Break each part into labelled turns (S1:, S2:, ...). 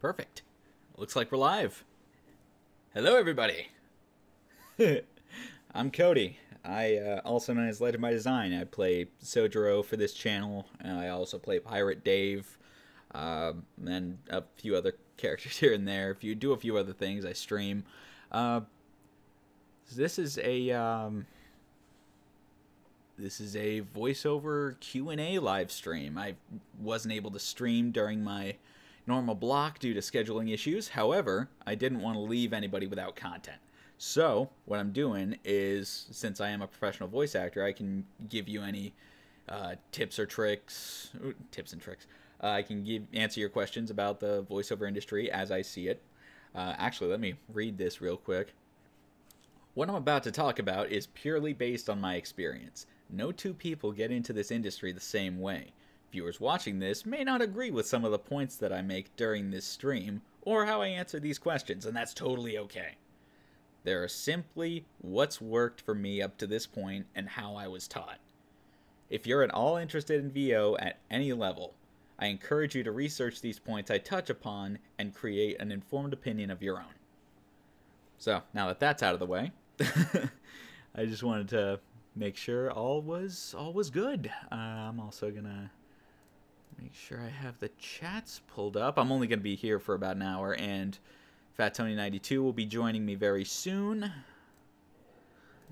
S1: Perfect. Looks like we're live. Hello, everybody. I'm Cody. I also known as Legend by Design. I play Sojiro for this channel. And I also play Pirate Dave, and a few other characters here and there. If you do a few other things, I stream. This is a voiceover Q&A live stream. I wasn't able to stream during my normal block due to scheduling issues. However, I didn't want to leave anybody without content. So, what I'm doing is, since I am a professional voice actor, I can give you any tips and tricks. I can answer your questions about the voiceover industry as I see it. Actually, let me read this real quick. What I'm about to talk about is purely based on my experience. No two people get into this industry the same way. Viewers watching this may not agree with some of the points that I make during this stream, or how I answer these questions, and that's totally okay. There are simply what's worked for me up to this point and how I was taught. If you're at all interested in VO at any level, I encourage you to research these points I touch upon and create an informed opinion of your own. So, now that that's out of the way, I just wanted to make sure all was good. I'm also gonna make sure I have the chats pulled up. I'm only gonna be here for about an hour, and FatTony92 will be joining me very soon.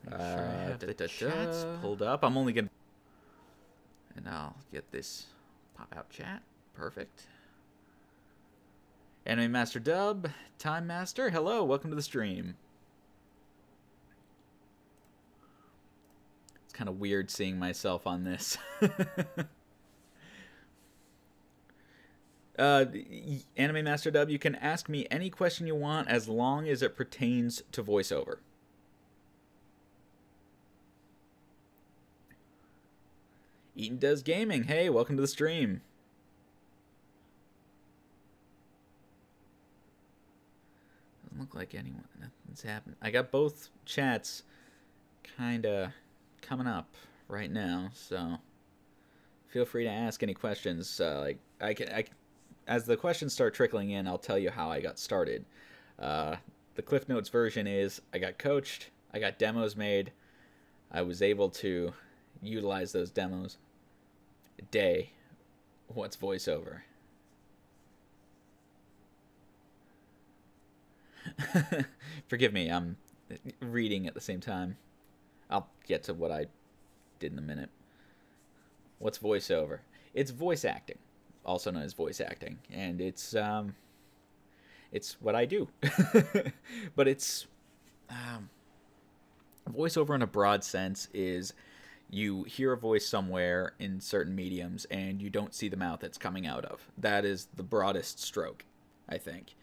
S1: Make sure I have the chats pulled up. I'm only gonna, and I'll get this pop out chat. Perfect. Anime Master Dub, Time Master, hello, welcome to the stream. It's kind of weird seeing myself on this. Anime Master Dub, you can ask me any question you want as long as it pertains to voiceover. Eaton Does Gaming, hey, welcome to the stream. Doesn't look like anyone, nothing's happened. I got both chats kind of coming up right now, so feel free to ask any questions. As the questions start trickling in, I'll tell you how I got started. The Cliff Notes version is I got coached, I got demos made, I was able to utilize those demos. Day, what's voiceover? Forgive me, I'm reading at the same time. I'll get to what I did in a minute. What's voiceover? It's voice acting, also known as voice acting, and it's what I do. But it's voiceover in a broad sense is you hear a voice somewhere in certain mediums and you don't see the mouth it's coming out of. That is the broadest stroke, I think.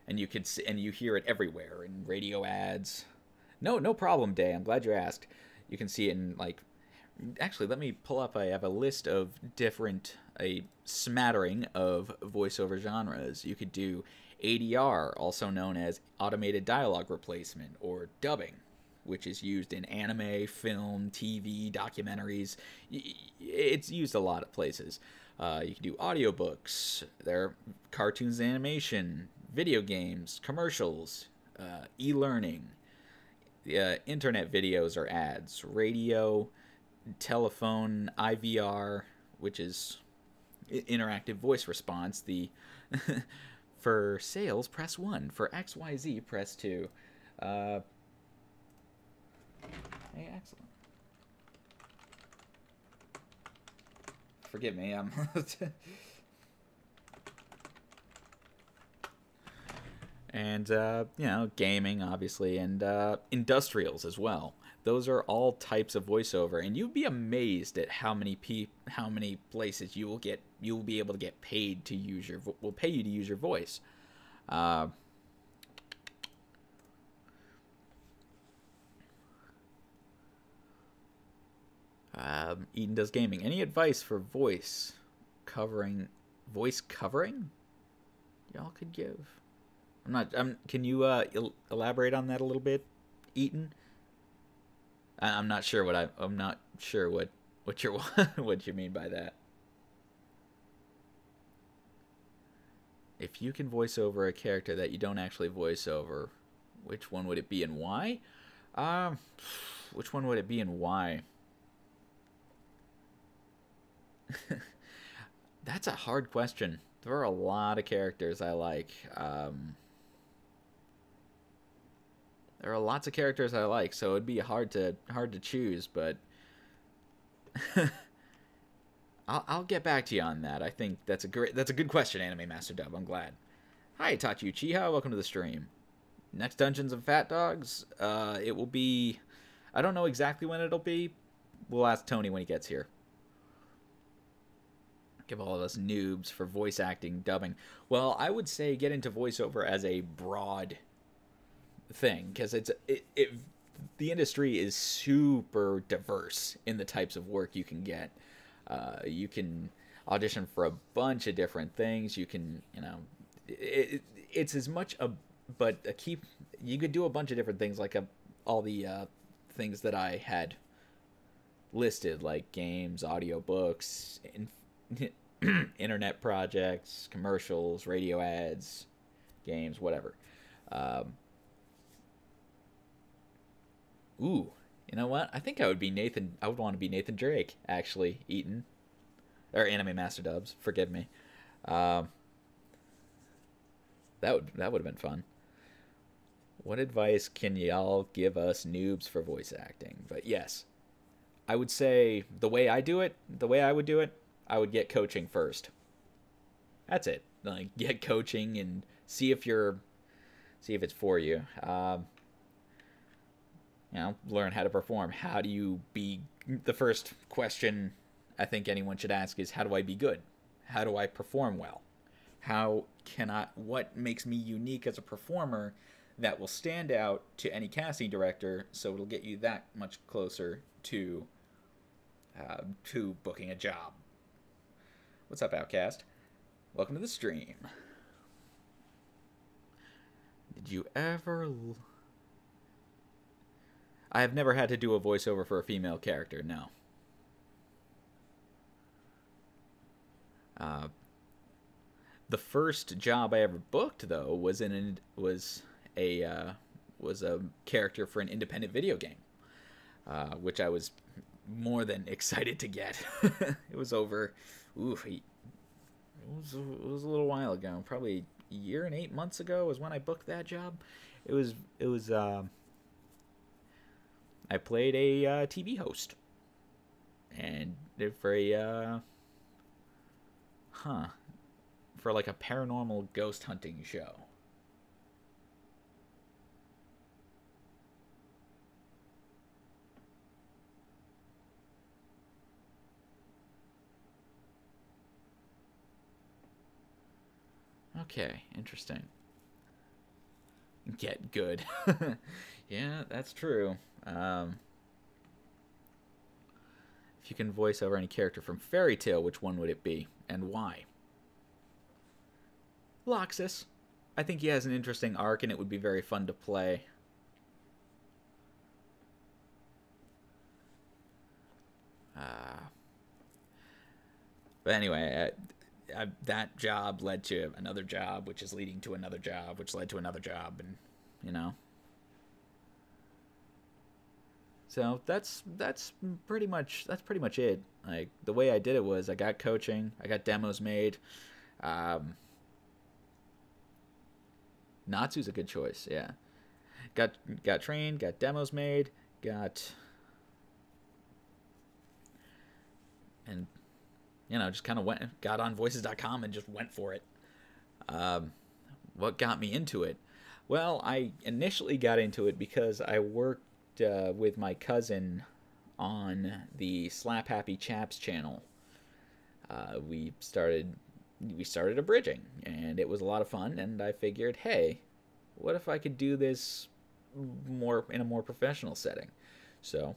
S1: And you can see, and you hear it everywhere in radio ads. No problem, Day. I'm glad you asked. You can see it in, like, actually, let me pull up. I have a list of a smattering of voiceover genres. You could do ADR, also known as automated dialogue replacement, or dubbing, which is used in anime, film, TV, documentaries. It's used a lot of places. You can do audiobooks. There are cartoons and animation, video games, commercials, e-learning, internet videos or ads, radio, telephone, IVR, which is interactive voice response. The for sales, press 1. For XYZ, press 2. Hey, excellent. Forgive me, I'm... And, you know, gaming, obviously, and industrials as well. Those are all types of voiceover, and you'd be amazed at how many places you will be able to get paid to use will pay you to use your voice. Eden Does Gaming. Any advice for voice covering y'all could give? Can you elaborate on that a little bit, Eaton? I'm not sure what you what you mean by that. If you can voice over a character that you don't actually voice over, which one would it be and why? Um, which one would it be and why? That's a hard question. There are a lot of characters I like. There are lots of characters I like, so it'd be hard to choose. But I'll get back to you on that. I think that's a good question, Anime Master Dub. I'm glad. Hi, Tachi Uchiha. Welcome to the stream. Next Dungeons of Fat Dogs. It will be. I don't know exactly when it'll be. We'll ask Tony when he gets here. Give all of us noobs for voice acting, dubbing. Well, I would say get into voiceover as a broad thing, because the industry is super diverse in the types of work you can get. You can audition for a bunch of different things. You can, it's as much you could do a bunch of different things, like all the things that I had listed, like games, audiobooks, internet projects, commercials, radio ads, games, whatever. Ooh, you know what? I think I would be Nathan. I would want to be Nathan Drake, actually. Eaton, or Anime Master Dubs. Forgive me. That would have been fun. What advice can y'all give us noobs for voice acting? But yes, I would say the way I would do it, I would get coaching first. That's it. Like, get coaching and see if it's for you. Learn how to perform. How do you be? The first question I think anyone should ask is, how do I be good? How do I perform well? What makes me unique as a performer that will stand out to any casting director, so it'll get you that much closer to booking a job. What's up, Outcast? Welcome to the stream. Did you ever... I have never had to do a voiceover for a female character, no. The first job I ever booked, though, was a character for an independent video game, which I was more than excited to get. It was over. It was a little while ago, probably a year and 8 months ago was when I booked that job. It was. I played a TV host, and for like a paranormal ghost hunting show. Okay, interesting. Get good. Yeah, that's true. If you can voice over any character from Fairy Tail, which one would it be, and why? Loxus. I think he has an interesting arc, and it would be very fun to play. But anyway, that job led to another job, which is leading to another job, which led to another job, and So that's pretty much it. Like, the way I did it was I got coaching, I got demos made. Natsu's a good choice, yeah. Got trained, got demos made, just kind of got on voices.com and just went for it. What got me into it? Well, I initially got into it because I worked with my cousin on the Slap Happy Chaps channel. We started abridging, and it was a lot of fun, and I figured, hey, what if I could do this in a more professional setting? So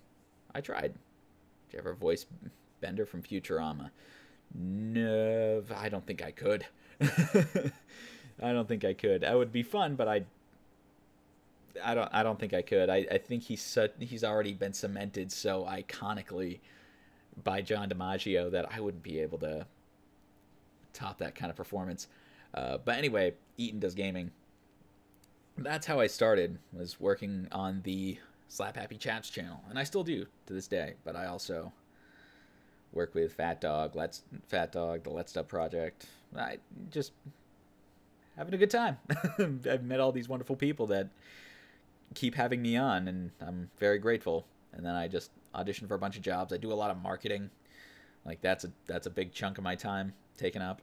S1: I tried. Did you ever voice Bender from Futurama? No, I don't think I could. I don't think I could. That would be fun, but I don't think I could. I think he's already been cemented so iconically by John DiMaggio that I wouldn't be able to top that kind of performance. But anyway, Eaton Does Gaming. That's how I started, was working on the Slap Happy Chats channel, and I still do to this day. But I also work with PhatDog, the Let's Dub project. I just having a good time. I've met all these wonderful people that keep having me on, and I'm very grateful. And then I just audition for a bunch of jobs. I do a lot of marketing. Like that's a big chunk of my time taken up.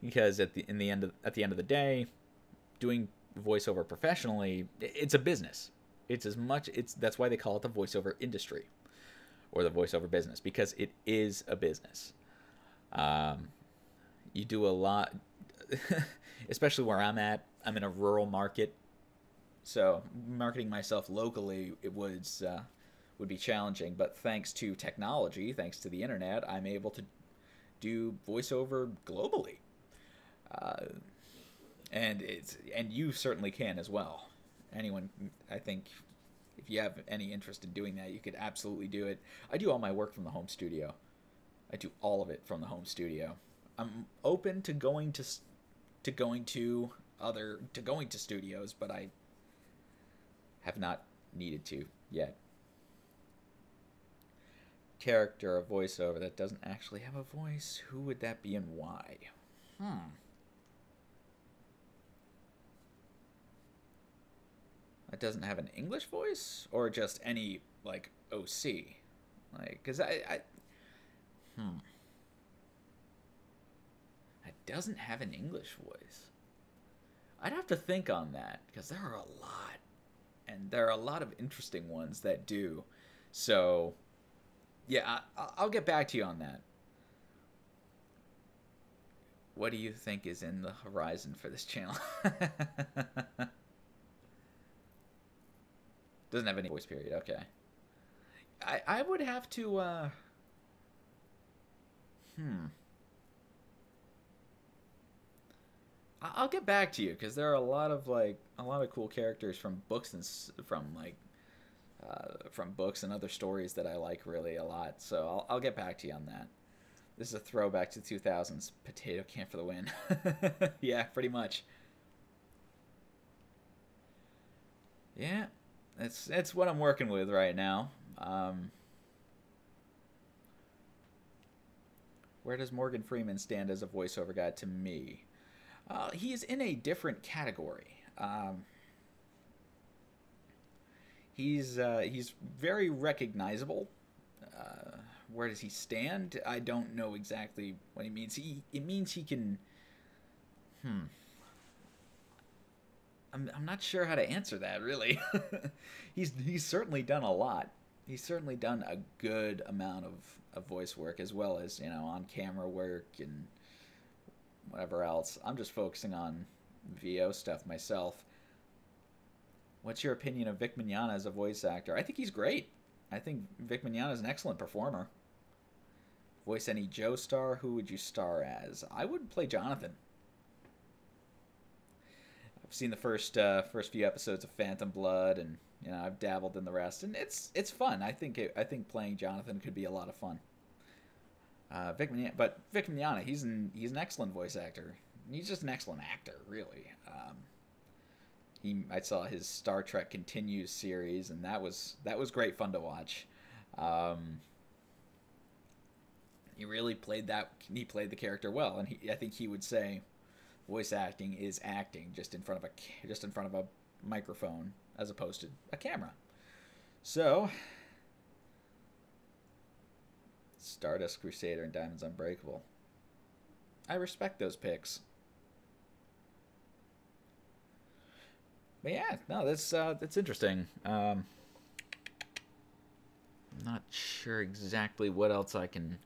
S1: Because at the end of the day, doing voiceover professionally, it's a business. That's why they call it the voiceover industry or the voiceover business, because it is a business. You do a lot, especially where I'm at. I'm in a rural market, so marketing myself locally would be challenging. But thanks to technology, thanks to the internet, I'm able to do voiceover globally. And you certainly can as well. Anyone, I think, if you have any interest in doing that, you could absolutely do it. I do all my work from the home studio. I do all of it from the home studio. I'm open to going to studios, but I have not needed to yet. Character or voiceover that doesn't actually have a voice. Who would that be and why? That doesn't have an English voice, or just any like OC, like because it doesn't have an English voice. I'd have to think on that, because there are a lot, and there are a lot of interesting ones that do. So yeah, I'll get back to you on that. What do you think is in the horizon for this channel? Doesn't have any voice period. Okay. I would have to I'll get back to you, because there are a lot of cool characters from books and from books and other stories that I like really a lot. So I'll get back to you on that. This is a throwback to the 2000s. Potato can for the win. Yeah, pretty much. Yeah. It's what I'm working with right now. Where does Morgan Freeman stand as a voiceover guy to me? He is in a different category. He's very recognizable. Where does he stand? I don't know exactly what he means. It means he can. I'm not sure how to answer that, really. He's certainly done a lot. He's certainly done a good amount of voice work, as well as, on camera work and whatever else. I'm just focusing on VO stuff myself. What's your opinion of Vic Mignogna as a voice actor? I think he's great. I think Vic Mignogna is an excellent performer. Voice any Joe star, who would you star as? I would play Jonathan. I've seen the first few episodes of Phantom Blood, and I've dabbled in the rest, and it's fun. I think playing Jonathan could be a lot of fun. Vic Mignogna, he's an excellent voice actor. He's just an excellent actor, really. I saw his Star Trek Continues series, and that was great fun to watch. He really played the character well, and I think he would say voice acting is acting, just in front of a microphone as opposed to a camera. So, Stardust Crusader and Diamonds Unbreakable. I respect those picks. But yeah, no, that's interesting. I'm not sure exactly what else I can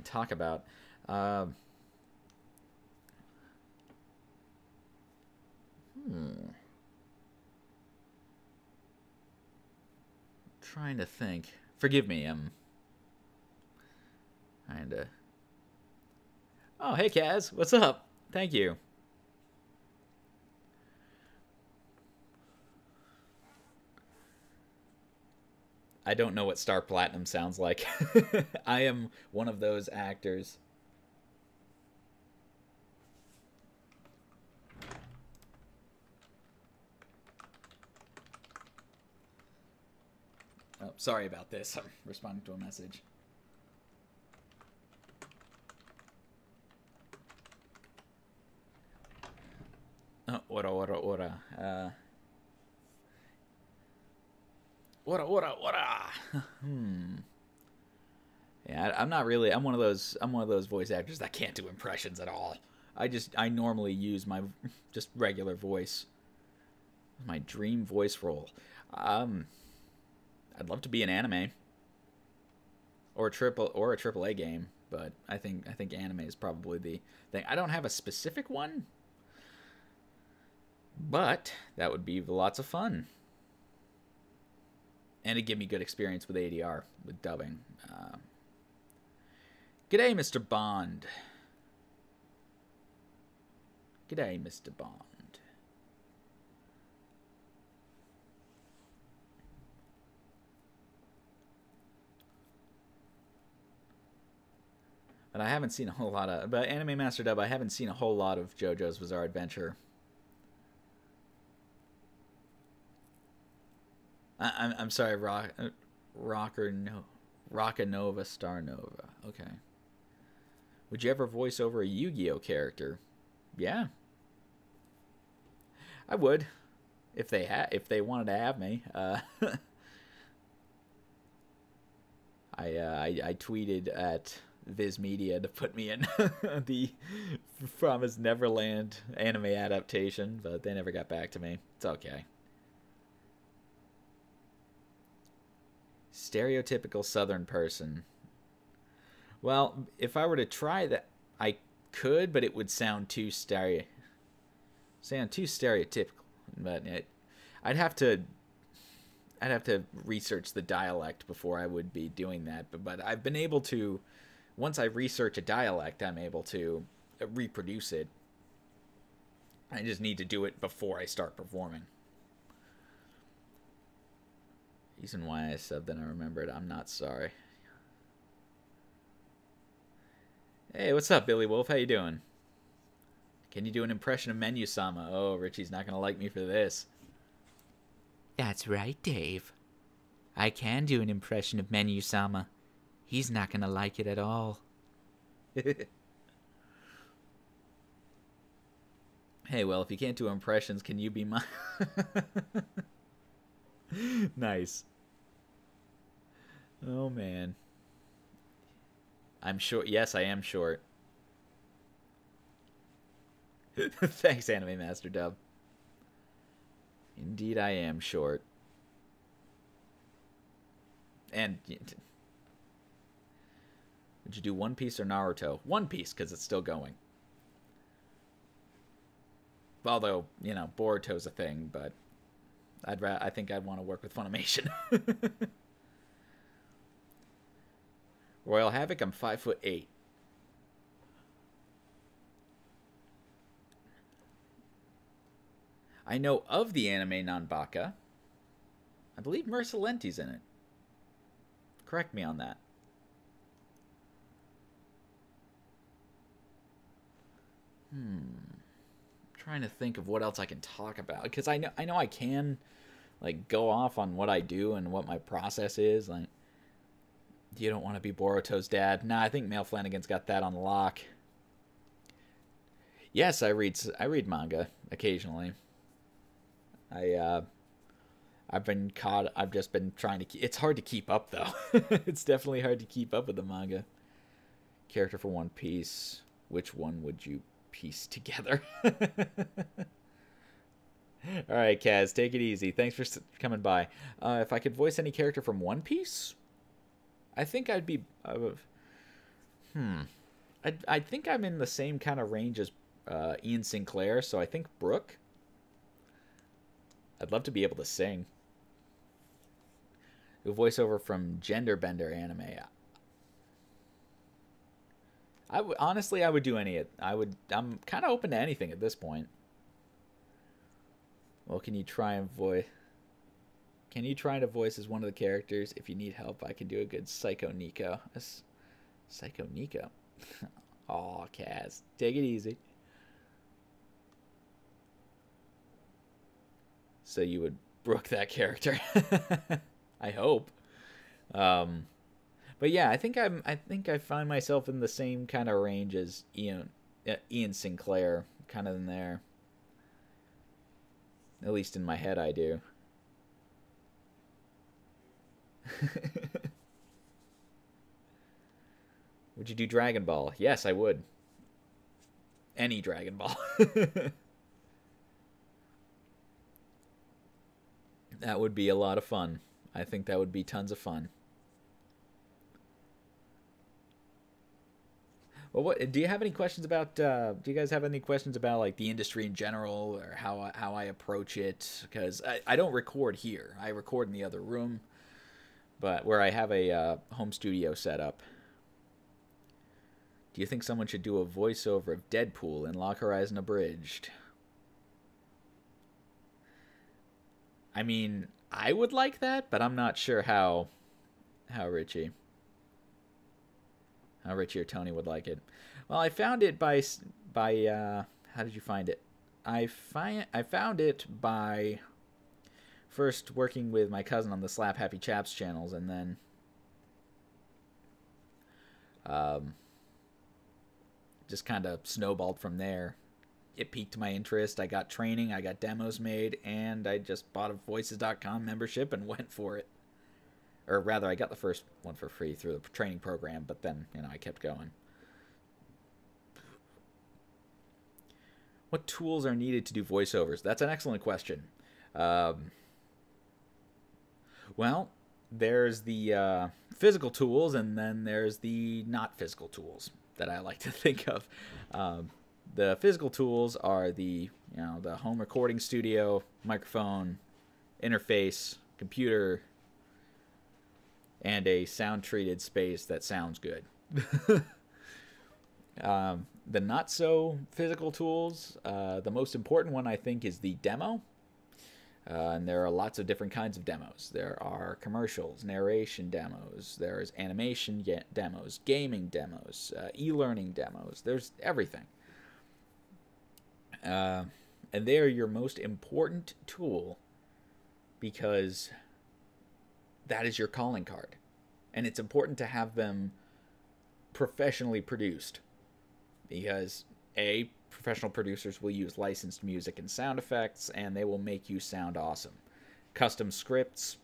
S1: talk about. Trying to think. Forgive me, I'm kinda. Oh, hey Kaz, what's up? Thank you. I don't know what Star Platinum sounds like. I am one of those actors. Oh, sorry about this. I'm responding to a message. Oh, ora. Ora. Yeah, I'm not really. I'm one of those voice actors that can't do impressions at all. I normally use my just regular voice. My dream voice role. I'd love to be an anime or a triple A game, but I think anime is probably the thing. I don't have a specific one, but that would be lots of fun, and it'd give me good experience with ADR with dubbing. G'day, Mr. Bond. G'day, Mr. Bond. But I haven't seen a whole lot of... But Anime Master Dub, I haven't seen a whole lot of JoJo's Bizarre Adventure. I'm sorry, Rockanova Star Nova. Okay. Would you ever voice over a Yu-Gi-Oh character? Yeah. I would. If they wanted to have me. I tweeted at Viz Media to put me in the Promised Neverland anime adaptation, but they never got back to me. It's okay. Stereotypical Southern person. Well, if I were to try that, I could, but it would sound too stereotypical. But I'd have to research the dialect before I would be doing that. But I've been able to. Once I research a dialect, I'm able to reproduce it. I just need to do it before I start performing. Reason why I said that I remembered, I'm not sorry. Hey, what's up, Billy Wolf? How you doing? Can you do an impression of Menu-sama? Oh, Richie's not going to like me for this. That's right, Dave. I can do an impression of Menu-sama. He's not going to like it at all. Hey, well, if you can't do impressions, can you be my... Nice. Oh, man. I'm short. Yes, I am short. Thanks, Anime Master Dub. Indeed, I am short. And... Would you do One Piece or Naruto? One Piece, because it's still going. Although, you know, Boruto's a thing, but... I think I'd want to work with Funimation. Royal Havoc, I'm 5'8". I know of the anime Nanbaka. I believe Mersalenti's in it. Correct me on that. Trying to think of what else I can talk about, because I know I can like go off on what I do and what my process is. Like, you don't want to be Boruto's dad. Nah, I think Male Flanagan's got that on lock. Yes, I read manga occasionally. I've just been trying to it's hard to keep up though. It's definitely hard to keep up with the manga. Character for One Piece. Which one would you piece together? All right, Kaz, take it easy. Thanks for coming by. If I could voice any character from One Piece, I think I'd be... I think I'm in the same kind of range as Ian Sinclair, so I think Brooke. I'd love to be able to sing. A voiceover from Genderbender anime. Honestly, I would do any of... I'm kind of open to anything at this point. Well, can you try to voice as one of the characters? If you need help, I can do a good Psycho Nico. Psycho Nico? Aw, Kaz. Take it easy. So you would Brooke that character. I hope. But yeah, I think I find myself in the same kind of range as Ian Sinclair, kind of in there. At least in my head, I do. Would you do Dragon Ball? Yes, I would. Any Dragon Ball. That would be a lot of fun. I think that would be tons of fun. Well, what do you have any questions about? Do you guys have any questions about like the industry in general, or how I approach it? Because I don't record here. I record in the other room, but where I have a home studio set up. Do you think someone should do a voiceover of Deadpool in Lock Horizon Abridged? I mean, I would like that, but I'm not sure how Richie or Tony would like it. Well, I found it by how did you find it? I found it by first working with my cousin on the Slap Happy Chaps channels, and then just kind of snowballed from there. It piqued my interest. I got training, I got demos made, and I just bought a voices.com membership and went for it. Or rather, I got the first one for free through the training program, but then, I kept going. What tools are needed to do voiceovers? That's an excellent question. Well, there's the physical tools, and then there's the not physical tools that I like to think of. The physical tools are the home recording studio, microphone, interface, computer, and a sound-treated space that sounds good. The not-so-physical tools, the most important one, I think, is the demo. And there are lots of different kinds of demos. There are commercials, narration demos, there's animation demos, gaming demos, e-learning demos. There's everything. And they are your most important tool because that is your calling card. And it's important to have them professionally produced because, A, professional producers will use licensed music and sound effects, and they will make you sound awesome. Custom scripts,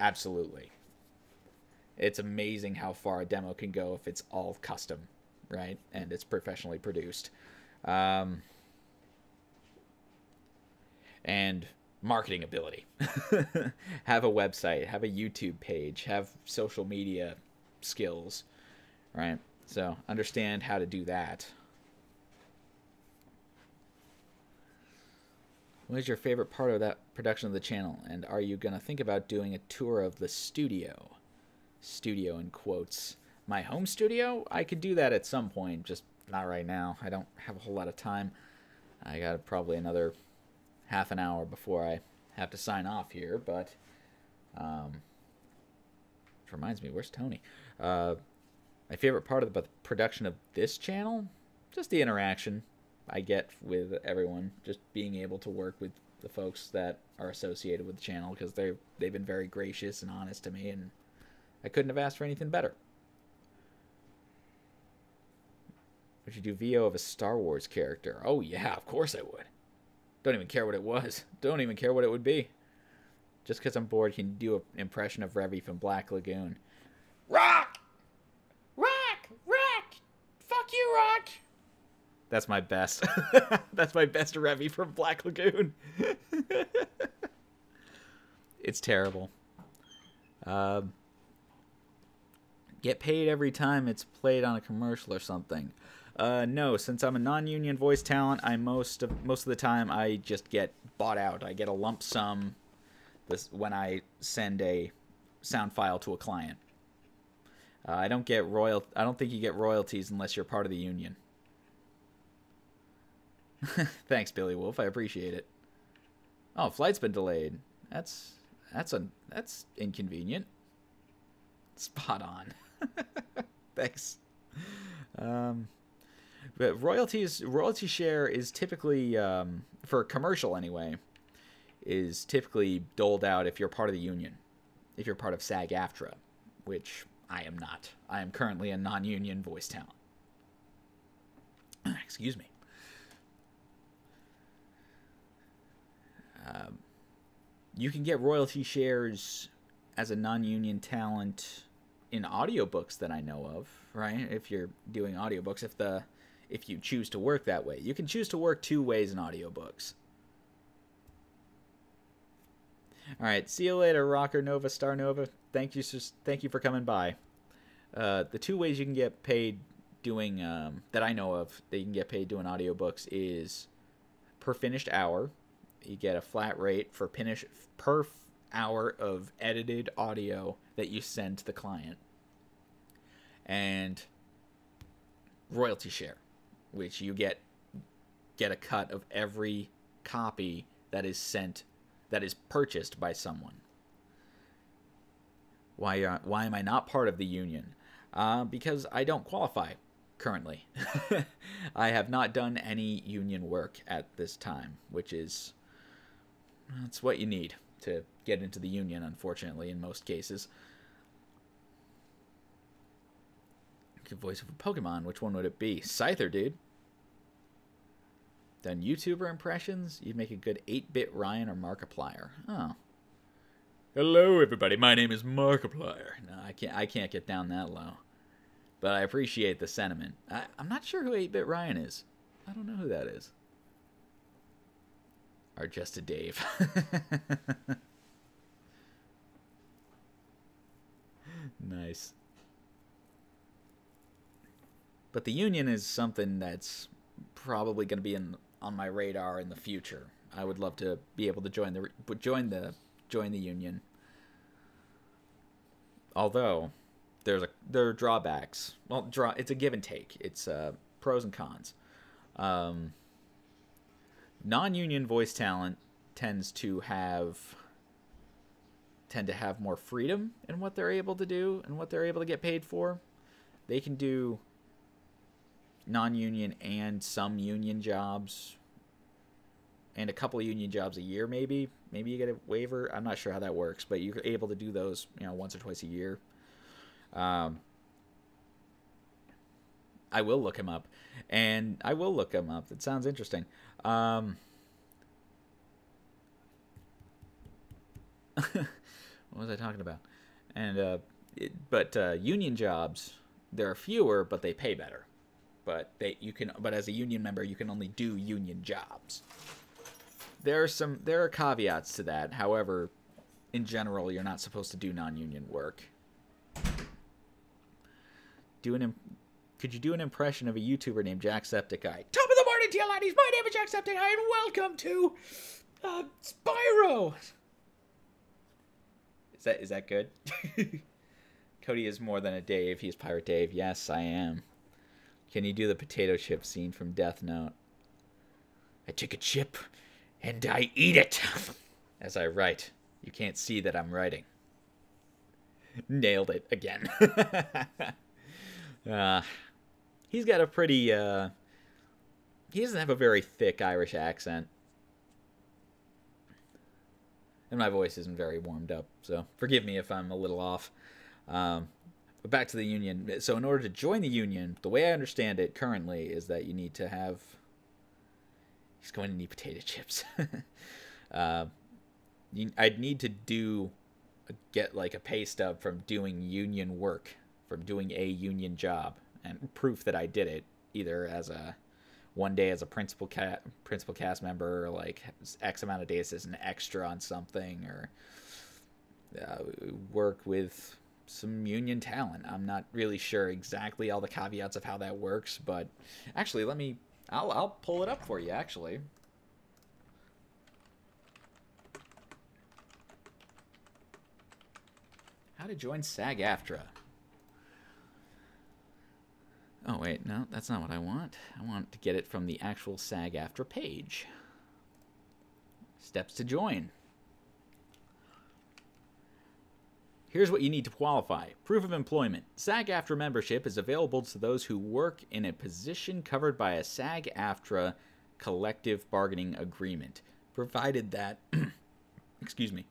S1: absolutely. It's amazing how far a demo can go if it's all custom, right? And it's professionally produced. And marketing ability. Have a website, have a YouTube page, have social media skills, right? So understand how to do that. What is your favorite part of that production of the channel? And are you going to think about doing a tour of the studio? Studio in quotes. My home studio? I could do that at some point, just not right now. I don't have a whole lot of time. I got probably another half an hour before I have to sign off here, but which reminds me, where's Tony? My favorite part of the production of this channel? Just the interaction I get with everyone, just being able to work with the folks that are associated with the channel, because they've been very gracious and honest to me, and I couldn't have asked for anything better. Would you do VO of a Star Wars character? Oh yeah, of course I would. Don't even care what it was. Don't even care what it would be. Just because I'm bored, can you do an impression of Revy from Black Lagoon? Rock! Rock! Rock! Fuck you, Rock! That's my best. That's my best Revy from Black Lagoon. It's terrible. Get paid every time it's played on a commercial or something. No, since I'm a non-union voice talent, most of the time I just get bought out. I get a lump sum when I send a sound file to a client. I don't think you get royalties unless you're part of the union. Thanks, Billy Wolf. I appreciate it. Oh, flight's been delayed. That's inconvenient. Spot on. Thanks. But royalty share is typically, for a commercial anyway, is typically doled out if you're part of the union, if you're part of SAG-AFTRA. which I am not. I am currently a non-union voice talent. Excuse me. You can get royalty shares as a non-union talent in audiobooks that I know of, right? If you're doing audiobooks, if you choose to work that way. You can choose to work 2 ways in audiobooks. All right, see you later, Rocker Nova, Star Nova. Thank you for coming by. The 2 ways you can get paid doing that I know of that you can get paid doing audiobooks is per finished hour. You get a flat rate for per hour of edited audio that you send to the client, and royalty share, which you get a cut of every copy that is purchased by someone. Why am I not part of the union? Because I don't qualify currently. I have not done any union work at this time, which is that's what you need to get into the union, unfortunately, in most cases. Good voice of a Pokemon. Which one would it be? Scyther, dude. Done YouTuber impressions? You'd make a good 8-bit Ryan or Markiplier. Oh. Hello, everybody. My name is Markiplier. No, I can't get down that low. But I appreciate the sentiment. I'm not sure who 8-bit Ryan is. I don't know who that is. Or just a Dave. Nice. But the union is something that's probably going to be on my radar in the future. I would love to be able to join the union. Although there are drawbacks. Well, it's a give and take. It's pros and cons. Non-union voice talent tend to have more freedom in what they're able to do and what they're able to get paid for. They can do non-union and some union jobs and a couple of union jobs a year, maybe you get a waiver. I'm not sure how that works, but you're able to do those, once or twice a year. I will look him up, It sounds interesting. What was I talking about? And union jobs, there are fewer, but they pay better. But as a union member, you can only do union jobs. There are caveats to that. However, in general, you're not supposed to do non-union work. Could you do an impression of a YouTuber named Jacksepticeye? Top of the morning to you, laddies. My name is Jacksepticeye, and welcome to Spyro. Is that good? Cody is more than a Dave. He's Pirate Dave. Yes, I am. Can you do the potato chip scene from Death Note? I take a chip and I eat it as I write. You can't see that I'm writing. Nailed it again. He's got a pretty, he doesn't have a very thick Irish accent. And my voice isn't very warmed up, so forgive me if I'm a little off. But back to the union. So in order to join the union, the way I understand it currently is that you need to have... He's going to need potato chips. I'd need to get like a pay stub from doing union work, from doing a union job, and proof that I did it, either as one day as a principal cast member, or like X amount of days as an extra on something, or work with some union talent. I'm not really sure exactly all the caveats of how that works, but actually, I'll pull it up for you, actually. How to join SAG-AFTRA. Oh, wait, no, that's not what I want. I want to get it from the actual SAG-AFTRA page. Steps to join. Here's what you need to qualify. Proof of employment. SAG-AFTRA membership is available to those who work in a position covered by a SAG-AFTRA collective bargaining agreement, provided that, excuse me,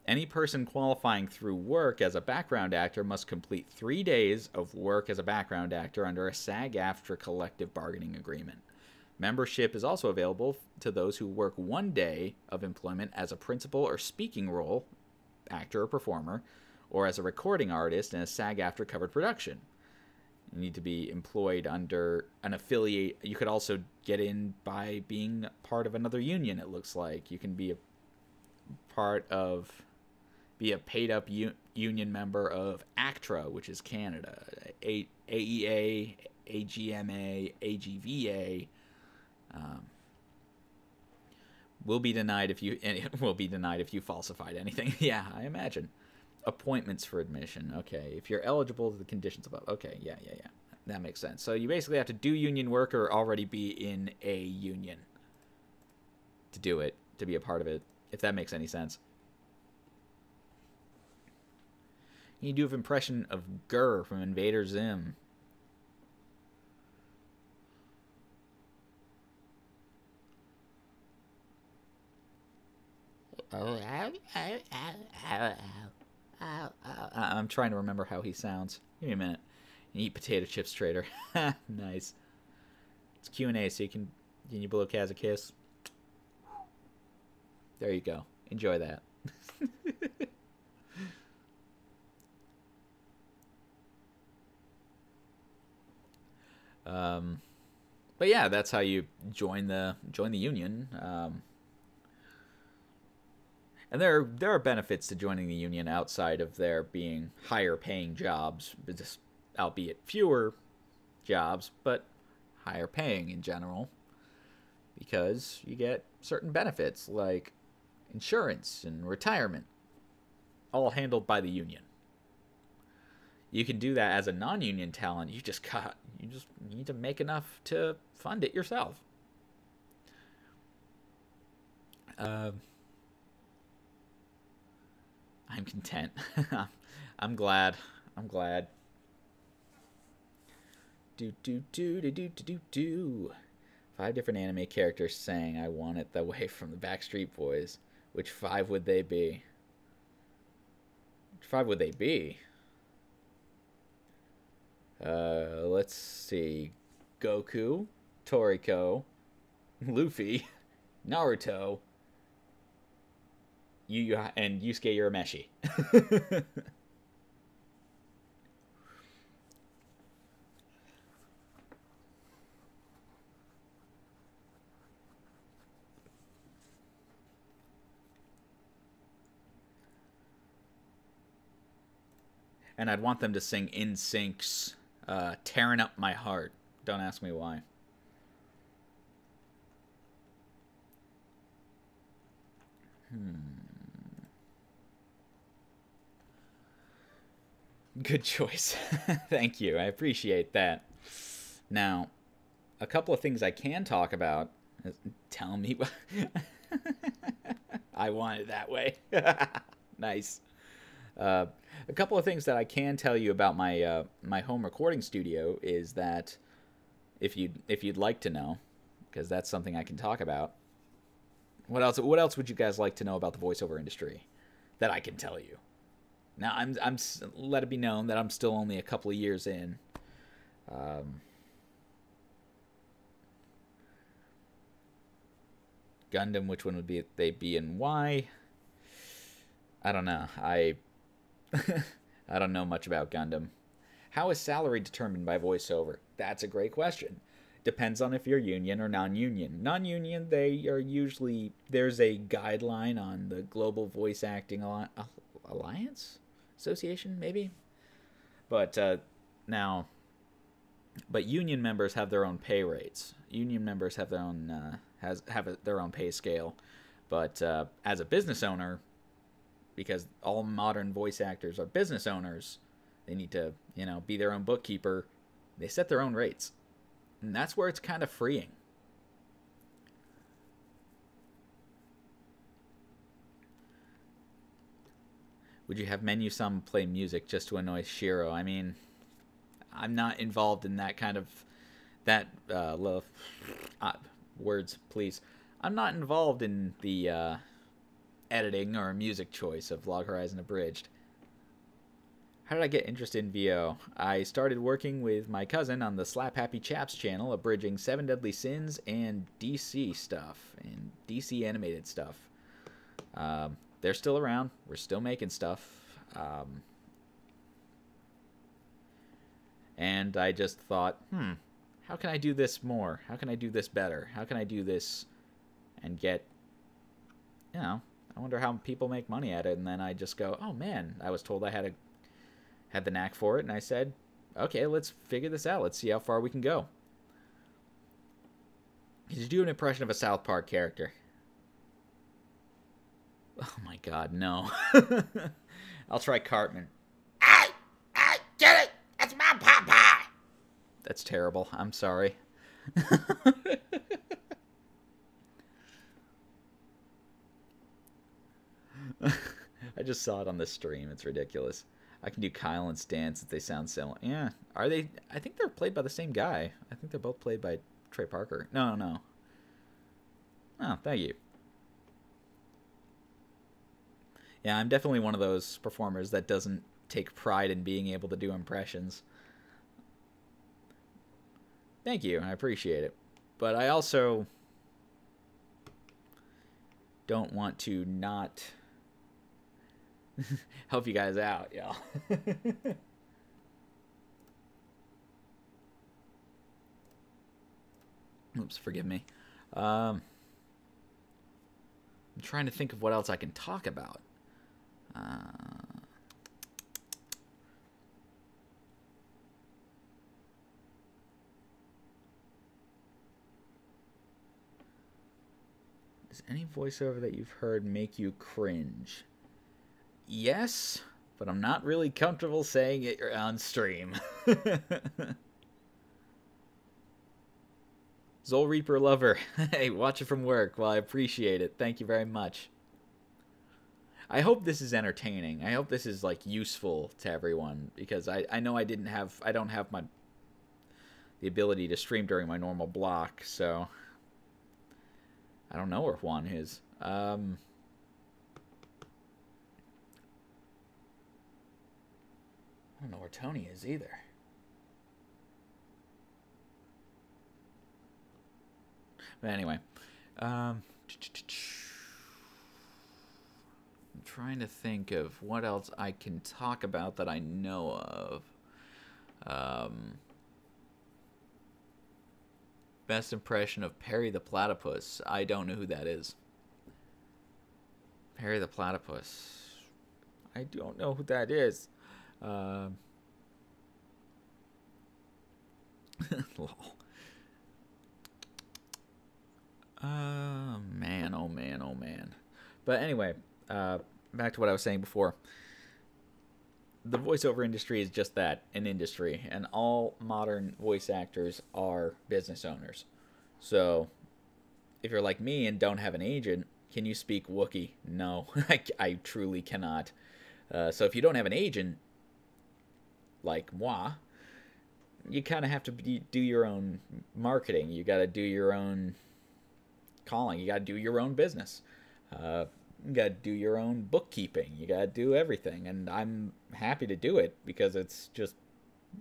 S1: Any person qualifying through work as a background actor must complete 3 days of work as a background actor under a SAG-AFTRA collective bargaining agreement. Membership is also available to those who work 1 day of employment as a principal or speaking role, actor or performer, or as a recording artist in a SAG-AFTRA covered production. You need to be employed under an affiliate. You could also get in by being part of another union, it looks like. You can be a paid-up union member of ACTRA, which is Canada, AEA, AGMA, AGVA. Will be denied if you falsified anything. Yeah, I imagine. Appointments for admission. Okay, if you're eligible to the conditions above. Okay, yeah. That makes sense. So you basically have to do union work or already be in a union to do it, to be a part of it, if that makes any sense. You do have impression of Gurr from Invader Zim. I'm trying to remember how he sounds. Give me a minute. Eat potato chips, trader. Nice. It's Q&A, so can you blow Kaz a kiss? There you go. Enjoy that. But yeah, that's how you join the union. And there are benefits to joining the union outside of there being higher paying jobs, albeit fewer jobs, but higher paying in general, because you get certain benefits like insurance and retirement, all handled by the union. You can do that as a non-union talent. You just need to make enough to fund it yourself. I'm content. I'm glad. 5 different anime characters saying "I want it that way" from the Backstreet Boys. Which 5 would they be? Let's see. Goku, Toriko, Luffy, Naruto, and Yusuke Urameshi. And I'd want them to sing NSYNC's "Tearing Up My Heart." Don't ask me why. Good choice. Thank you. I appreciate that. Now, a couple of things I can talk about. Tell me. I want it that way. Nice. A couple of things that I can tell you about my my home recording studio is that if you'd like to know, because that's something I can talk about. What else would you guys like to know about the voiceover industry that I can tell you? Now I'm let it be known that I'm still only a couple of years in. Gundam, which one would they be and why? I don't know. I don't know much about Gundam. How is salary determined by voiceover? That's a great question. Depends on if you're union or non-union. Non-union, they are usually, there's a guideline on the Global Voice Acting Alliance Association, maybe. But but union members have their own pay rates. Union members have their own their own pay scale. But as a business owner, because all modern voice actors are business owners, they need to, be their own bookkeeper. They set their own rates. And that's where it's kind of freeing. Would you have Menu-san play music just to annoy Shiro? I mean, I'm not involved in that kind of... words, please. I'm not involved in the editing or music choice of Log Horizon Abridged. How did I get interested in VO? I started working with my cousin on the Slap Happy Chaps channel, abridging 7 Deadly Sins and DC stuff, and DC animated stuff. They're still around. We're still making stuff. And I just thought, how can I do this more? How can I do this better? How can I do this and get, you know, I wonder how people make money at it. And then I just go, oh man, I was told I had the knack for it, and I said, okay, let's figure this out. Let's see how far we can go. Could you do an impression of a South Park character? Oh my god, no. I'll try Cartman. I get it! That's my papa! That's terrible. I'm sorry. I just saw it on the stream. It's ridiculous. I can do Kyle and Stan since they sound similar. Yeah. Are they? I think they're played by the same guy. I think they're both played by Trey Parker. No. Oh, thank you. Yeah, I'm definitely one of those performers that doesn't take pride in being able to do impressions. Thank you. I appreciate it. But I also don't want to not help you guys out, y'all. Oops, forgive me. I'm trying to think of what else I can talk about. Does any voiceover that you've heard make you cringe? Yes, but I'm not really comfortable saying it on stream. Zol Reaper Lover. Hey, watch it from work. Well, I appreciate it. Thank you very much. I hope this is entertaining. I hope this is, like, useful to everyone, because I know I don't have the ability to stream during my normal block, so I don't know where Juan is. I don't know where Tony is either. But anyway, I'm trying to think of what else I can talk about that I know of. Best impression of Perry the Platypus. I don't know who that is. Perry the Platypus. I don't know who that is. Lol. Man, oh man, oh man. But anyway, back to what I was saying before. The voiceover industry is just that, an industry, and all modern voice actors are business owners. So, if you're like me and don't have an agent, can you speak Wookiee? No, I truly cannot. So if you don't have an agent, like moi, you kind of have to do your own marketing. You got to do your own calling. You got to do your own business. You got to do your own bookkeeping. You got to do everything. And I'm happy to do it because it's just,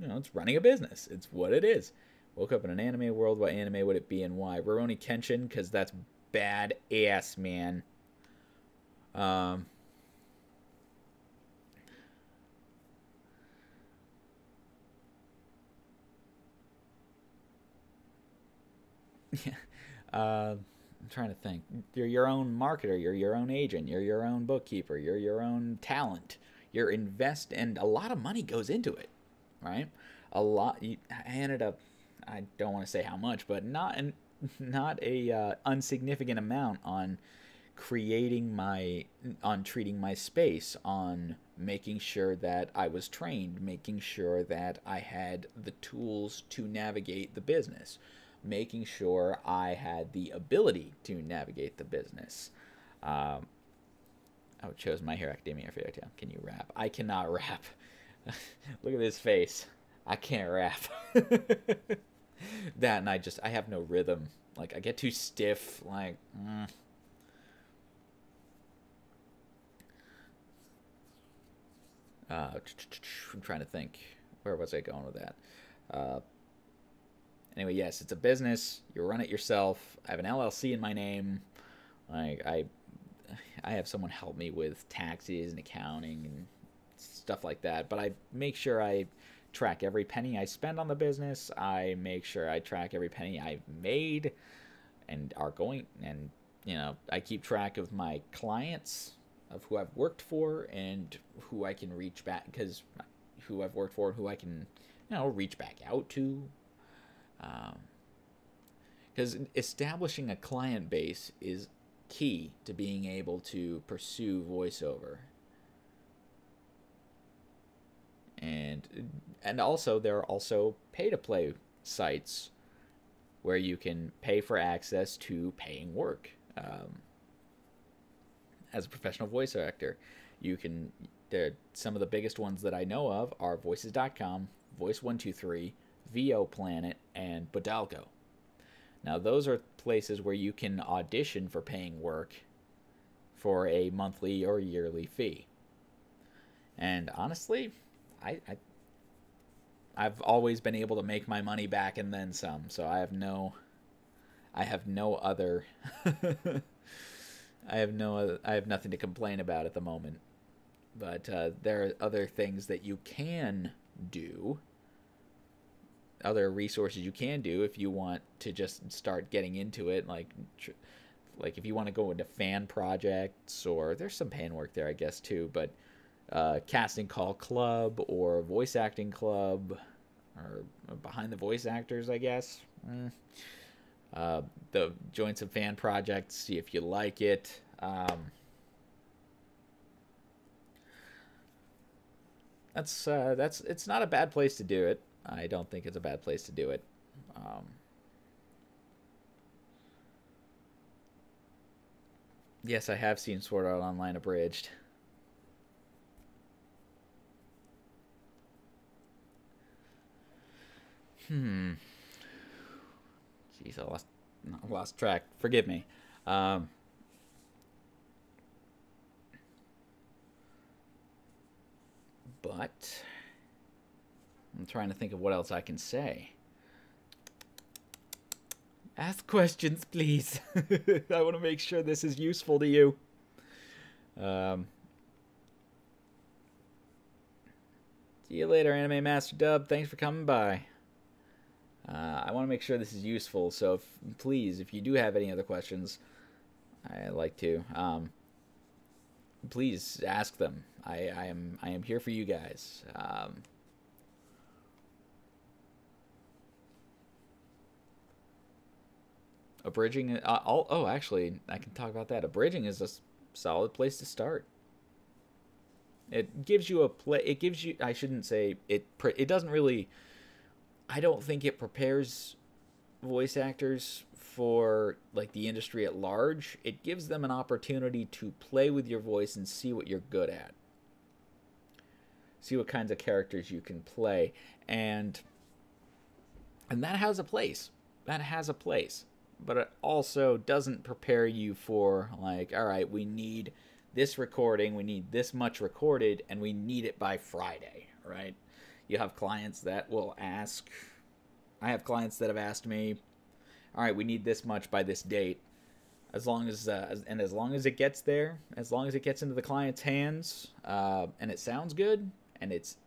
S1: you know, it's running a business. It's what it is. Woke up in an anime world. What anime would it be and why? Rurouni Kenshin, because that's bad ass, man. Yeah. I'm trying to think. You're your own marketer. You're your own agent. You're your own bookkeeper. You're your own talent. You're invest, and a lot of money goes into it, right? A lot. I ended up. I don't want to say how much, but not a unsignificant amount on creating on treating my space, on making sure that I was trained, making sure that I had the tools to navigate the business, making sure I had the ability to navigate the business. I chose My Hero Academia for Fairytale. Can you rap? I cannot rap. Look at his face. I can't rap. That, and I have no rhythm. Like, I get too stiff. Like, I'm trying to think. Where was I going with that? Anyway, yes, it's a business. You run it yourself. I have an LLC in my name. I have someone help me with taxes and accounting and stuff like that. But I make sure I track every penny I spend on the business. I make sure I track every penny I've made and are going. And, I keep track of my clients, of who I've worked for and who I can reach back, because who I've worked for and who I can, reach back out to. Because establishing a client base is key to being able to pursue voiceover. And also, there are also pay-to-play sites where you can pay for access to paying work. As a professional voice actor, some of the biggest ones that I know of are Voices.com, Voice123, VO Planet, and Bodalco. Now, those are places where you can audition for paying work for a monthly or yearly fee. And honestly, I've always been able to make my money back and then some. So I have no other I have nothing to complain about at the moment. But there are other things that you can do, other resources you can do if you want to just start getting into it, like if you want to go into fan projects, or there's some pan work there, I guess, too, but Casting Call Club or Voice Acting Club, or Behind the Voice Actors, I guess. Join some fan projects, see if you like it. It's not a bad place to do it. I don't think it's a bad place to do it. Yes, I have seen Sword Art Online abridged. Jeez, I lost track. Forgive me. But I'm trying to think of what else I can say. Ask questions, please. I want to make sure this is useful to you. See you later, Anime Master Dub. Thanks for coming by. I want to make sure this is useful, so please, if you do have any other questions, I'd like to. Please ask them. I am here for you guys. Abridging. Actually, I can talk about that. Abridging is a solid place to start. It gives you It gives you. I shouldn't say it. It doesn't really. I don't think it prepares voice actors for like the industry at large. It gives them an opportunity to play with your voice and see what you're good at. See what kinds of characters you can play, and that has a place. That has a place. But it also doesn't prepare you for, like, all right, we need this recording, we need this much recorded, and we need it by Friday, right? You have clients that will ask. I have clients that have asked me, all right, we need this much by this date. As long as it gets there, as long as it gets into the client's hands, and it sounds good, and it's,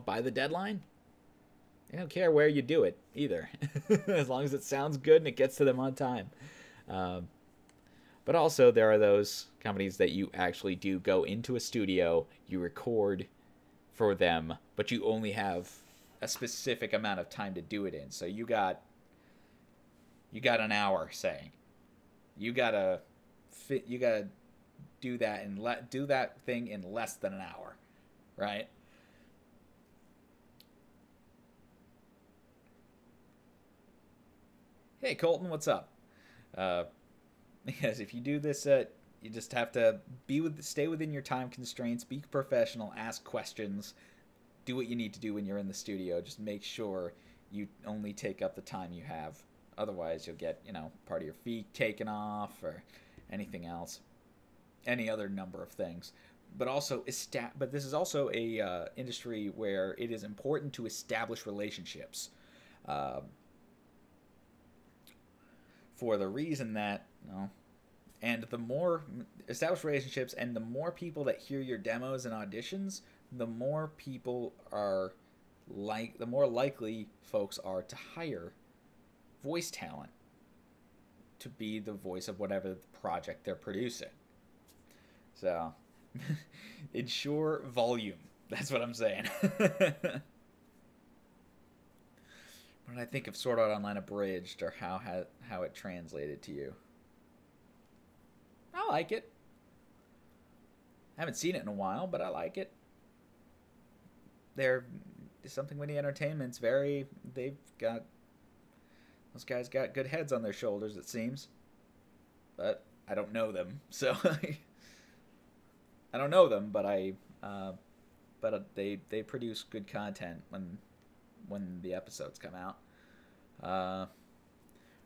S1: by the deadline, I don't care where you do it either, as long as it sounds good and it gets to them on time. But also, there are those companies that you actually do go into a studio, you record for them, but you only have a specific amount of time to do it in. So you got an hour, say. You gotta do that and do that thing in less than an hour, right? Hey Colton, what's up? Yes, if you do this, you just have to stay within your time constraints, be professional, ask questions, do what you need to do when you're in the studio. Just make sure you only take up the time you have. Otherwise, you'll get, part of your fee taken off or anything else. Any other number of things. but this is also a industry where it is important to establish relationships, uh, for the reason that, you know, and the more established relationships and the more people that hear your demos and auditions, the more people are the more likely folks are to hire voice talent to be the voice of whatever project they're producing. So, ensure volume. That's what I'm saying. When I think of Sword Art Online Abridged, or how it translated to you, I like it. I haven't seen it in a while, but I like it. They're Something Winnie Entertainment's very. Those guys got good heads on their shoulders, it seems. But I don't know them, so I don't know them, but they produce good content when the episodes come out.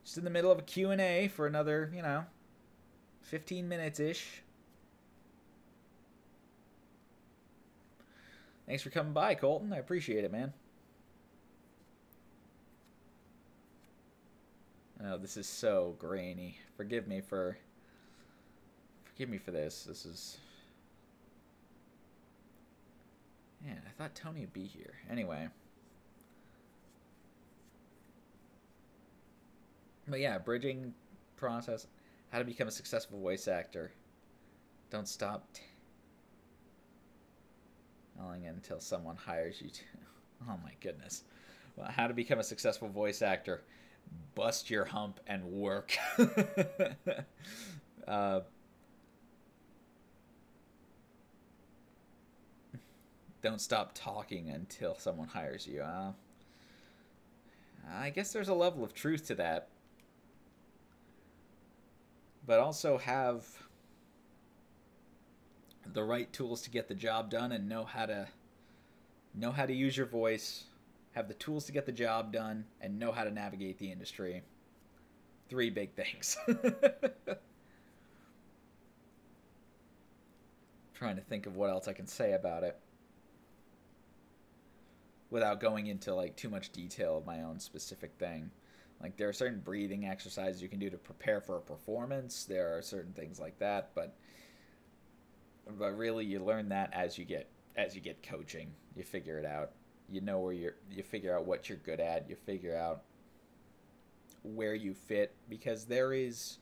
S1: Just in the middle of a Q&A for another, 15 minutes ish. Thanks for coming by, Colton. I appreciate it, man. Oh, this is so grainy. Forgive me for this. This is... Man, I thought Tony would be here. Anyway. But yeah, bridging process. How to become a successful voice actor. Don't stop telling until someone hires you to... Oh my goodness. Well, how to become a successful voice actor. Bust your hump and work. Don't stop talking until someone hires you. I guess there's a level of truth to that. But also have the right tools to get the job done, and know how to use your voice, have the tools to get the job done, and know how to navigate the industry. 3 big things. Trying to think of what else I can say about it without going into like too much detail of my own specific thing. Like, there are certain breathing exercises you can do to prepare for a performance. There are certain things like that, but really you learn that as you get coaching. You figure it out. You know where you figure out what you're good at. You figure out where you fit, because there is,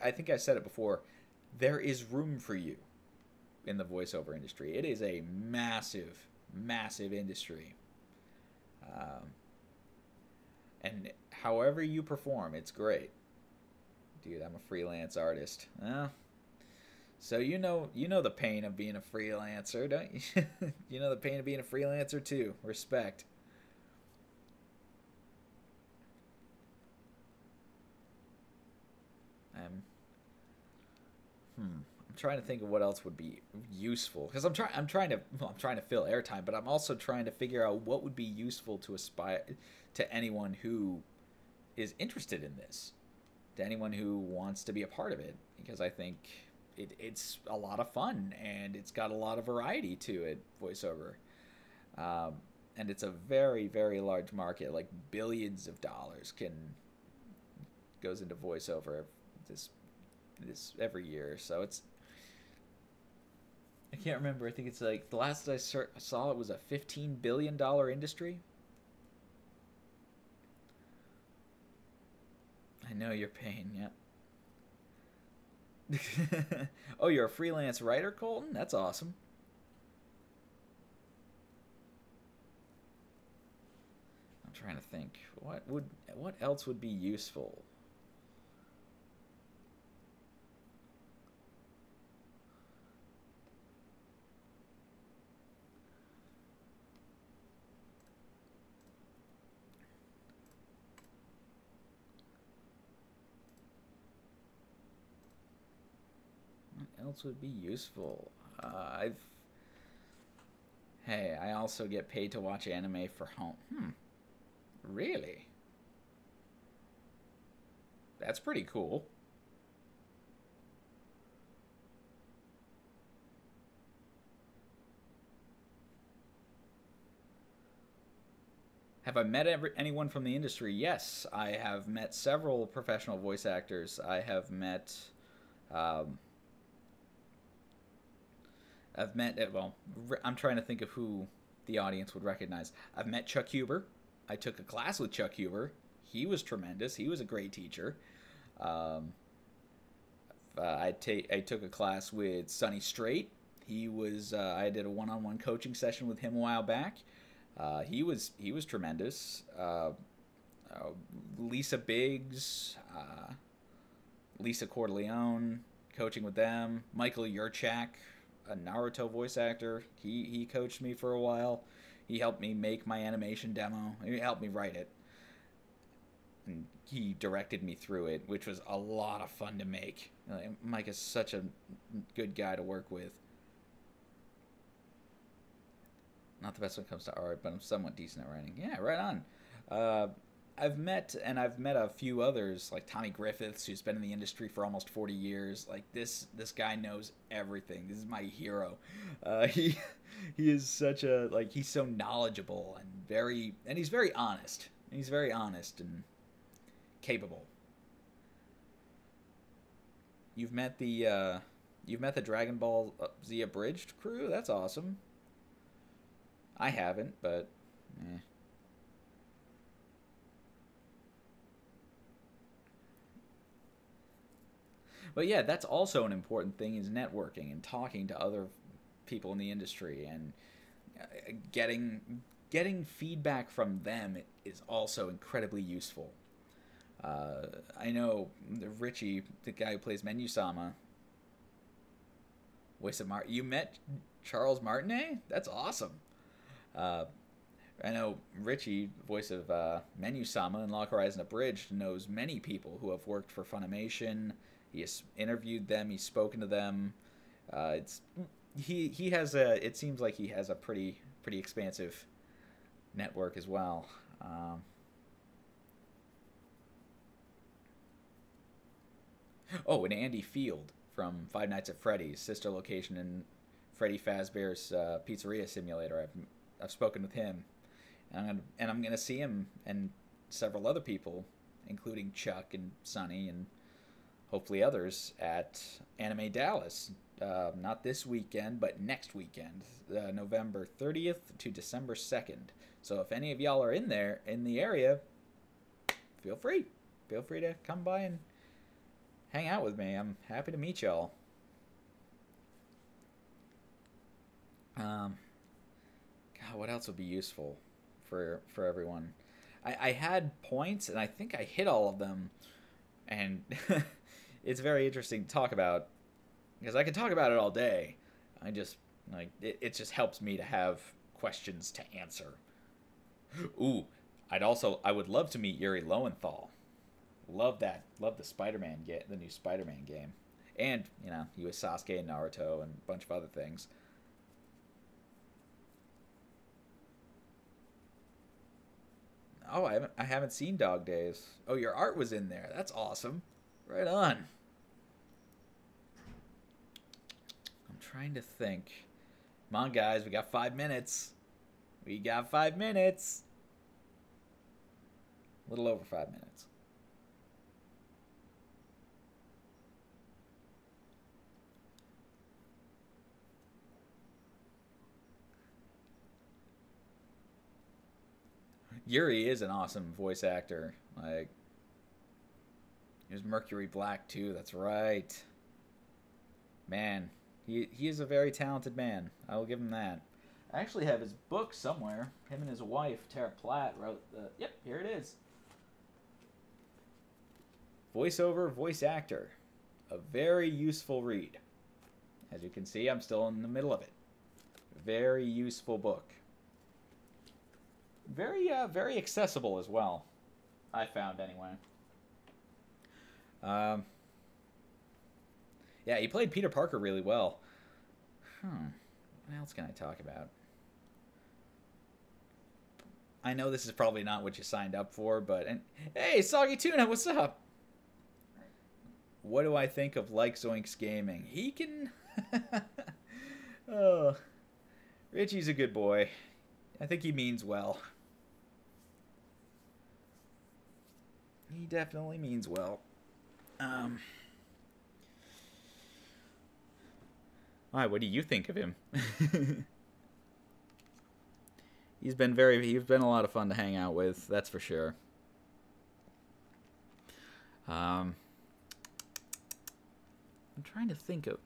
S1: I think I said it before, there is room for you in the voiceover industry. It is a massive, massive industry. And however you perform, it's great. Dude, I'm a freelance artist. So you know the pain of being a freelancer, don't you? You know the pain of being a freelancer too. Respect. I'm trying to think of what else would be useful, because I'm trying to fill airtime, but I'm also trying to figure out what would be useful to aspire to anyone who is interested in this, to anyone who wants to be a part of it, because I think it's a lot of fun and it's got a lot of variety to it, voiceover, and it's a very, very large market. Like, billions of dollars goes into voiceover this every year. So it's, I can't remember. I think it's like, the last I saw it was a $15 billion industry. I know your pain, yeah. Oh, you're a freelance writer, Colton? That's awesome. I'm trying to think. What else would be useful? Else would be useful. Hey, I also get paid to watch anime for home. Really? That's pretty cool. Have I met anyone from the industry? Yes, I have met several professional voice actors. I have met, um, well, I'm trying to think of who the audience would recognize. I've met Chuck Huber. I took a class with Chuck Huber. He was tremendous. He was a great teacher. Um, I took a class with Sonny Strait. He was I did a one-on-one coaching session with him a while back. He was tremendous. Lisa Biggs, Lisa Corleone, coaching with them. Michael Yurchak, a Naruto voice actor. He coached me for a while. He helped me make my animation demo. He helped me write it. And he directed me through it, which was a lot of fun to make. Mike is such a good guy to work with. Not the best when it comes to art, but I'm somewhat decent at writing. Yeah, right on. I've met a few others, like Tommy Griffiths, who's been in the industry for almost 40 years. Like this guy knows everything. This is my hero. He is such a he's so knowledgeable and he's very honest. He's very honest and capable. You've met the Dragon Ball Z Abridged crew. That's awesome. I haven't, but eh. But yeah, that's also an important thing is networking and talking to other people in the industry and getting feedback from them is also incredibly useful. I know Richie, the guy who plays Menu-sama, voice of you met Charles Martinet? That's awesome. I know Richie, voice of Menu-sama in Log Horizon Abridged, knows many people who have worked for Funimation. He has interviewed them. He's spoken to them. He has a. It seems like he has a pretty expansive network as well. Oh, and Andy Field from Five Nights at Freddy's, sister location in Freddy Fazbear's Pizzeria Simulator. I've spoken with him, and I'm gonna see him and several other people, including Chuck and Sonny and hopefully others at Anime Dallas. Not this weekend, but next weekend, November 30th to December 2nd. So if any of y'all are in the area, feel free to come by and hang out with me. I'm happy to meet y'all. God, what else would be useful for everyone? I had points, and I think I hit all of them, and it's very interesting to talk about, because I can talk about it all day. I just, it just helps me to have questions to answer. Ooh, I would love to meet Yuri Lowenthal. Love that. Love the the new Spider-Man game. And, he was Sasuke and Naruto and a bunch of other things. Oh, I haven't seen Dog Days. Oh, your art was in there. That's awesome. Right on. I'm trying to think. Come on, guys. We got 5 minutes. We got 5 minutes. A little over 5 minutes. Yuri is an awesome voice actor. He was Mercury Black too. That's right. Man, he is a very talented man. I will give him that. I actually have his book somewhere. Him and his wife, Tara Platt, wrote the. Yep, here it is. Voiceover, voice actor. A very useful read. As you can see, I'm still in the middle of it. Very useful book. Very accessible as well. I found anyway. Yeah, he played Peter Parker really well. What else can I talk about? I know this is probably not what you signed up for, but hey, Soggy Tuna, what's up? What do I think of Like Zoinks Gaming? He can. Oh, Richie's a good boy. I think he means well. He definitely means well. Why? What do you think of him? He's been a lot of fun to hang out with. That's for sure. I'm trying to think of.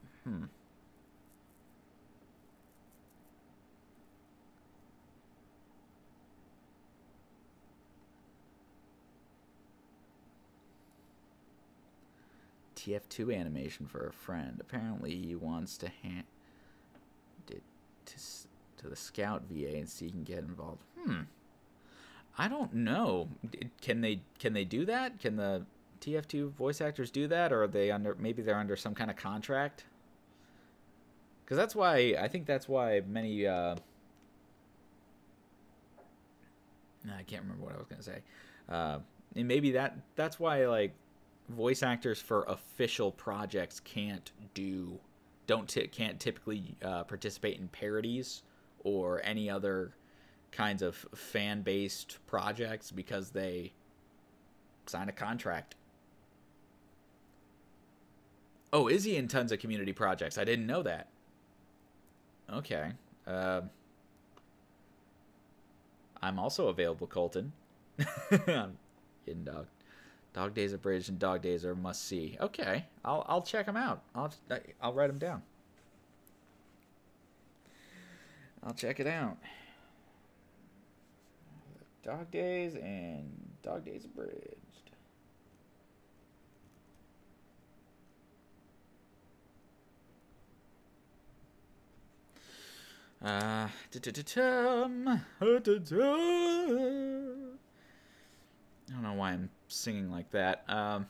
S1: TF2 animation for a friend. Apparently, he wants to hand it to the Scout VA and see if he can get involved. I don't know. Can they do that? Can the TF2 voice actors do that, or are they maybe they're under some kind of contract? Because I think that's why many I can't remember what I was gonna say. And maybe that's why like voice actors for official projects can't typically participate in parodies or any other kinds of fan-based projects because they sign a contract. Oh, is he in tons of community projects? I didn't know that. Okay. I'm also available, Colton. In Dog Days of Bridge and Dog Days are must see. Okay, I'll check them out. I'll write them down. I'll check it out. Dog Days and Dog Days Abridged. I don't know why I'm singing like that. I